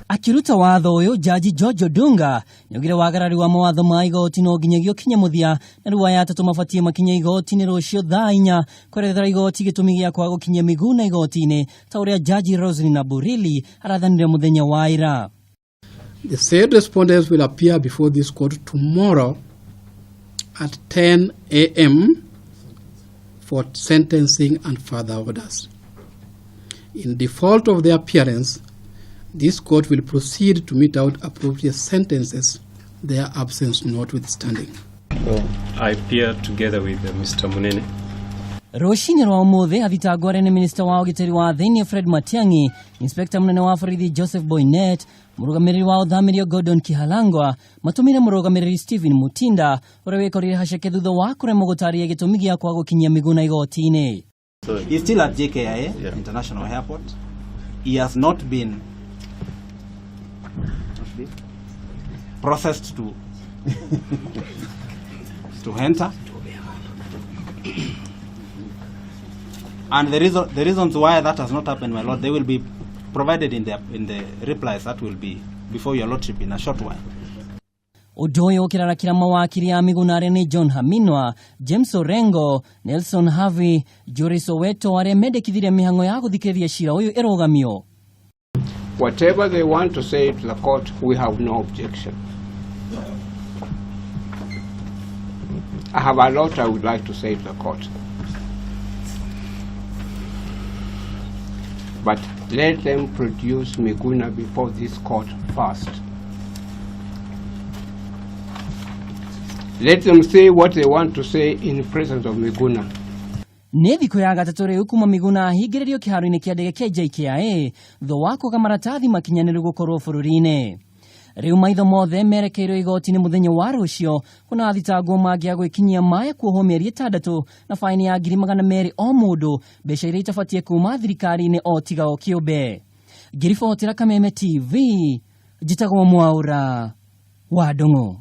Akiruta watho uyu jaji George Odunga nĩaugire wagarari wa mawatho ma igoti no nginyagio kinya muthia na rĩu aya atatu mabatie makinya igoti-inĩ rũciũ thaa 4 kwerethera igoti gĩtũmi gĩa kwaga gũkinyia Miguna igoti-inĩ ta ũrĩa jaji Roslyn Aburili arathanire muthenya wa ira. The said respondents will appear before this court tomorrow at 10 a.m. for sentencing and further orders. In default of their appearance, this court will proceed to mete out appropriate sentences, their absence notwithstanding. I appear together with Mr. Munene. Rũcinĩ rwa ũmũthĩ athitangwo arĩa nĩ Minister wa ũgitĩri wa thĩinĩ Fred Matiang'i, Inspector mũnene wa borithi Joseph Boynet, mũrũgamĩrĩri wa ũthamĩrio Gordon Kihalangwa, matũmire mũrũgamĩrĩri Stephen Mutinda ũrĩa wĩkorire haceke thutha wa kũremwo gũtaarĩria gĩtũmi gĩa kwaga gũkinyia Miguna igoti-inĩ. He is still at JKIA International Airport. He has not been processed to enter. And the reasons why that has not happened, my lord, they will be provided in the replies that will be before your lordship in a short while. Ũndũ ũyũ ũkĩrarakĩra mawakiri a Miguna arĩa nĩ John Haminwa, James Orengo, Nelson Havi, Jory Soweto arĩa mendekithirie mĩhang'o ya gũthikĩrĩria cira ũyũ ĩrũgamio. Whatever they want to say to the court, we have no objection. I have a lot I would like to say to the court. But let them produce Miguna before this court first. Let them say what they want to say in presence of Miguna. Nĩ thikũ ya gatatũ rĩu kuma Miguna ahingĩrĩrio kĩharo-inĩ kĩa ndege kĩa JKIA thutha wa kwaga maratathi makinyanĩru gũkorwo bũrũri-inĩ. Rĩu maitho mothe merekeirwo igoti-inĩ mũthenya wa rũciũ kuna athitangwo mangĩa gwĩkinyia maya kuohwo mĩeri 6 na faini ya 200,000 o mũndũ, mbeca iria itabatie kuma thirikari-inĩ o tiga o kĩũmbe. Ngĩribotera Kameme TV, njĩtagwo Mwaũra wa Ndũng'ũ.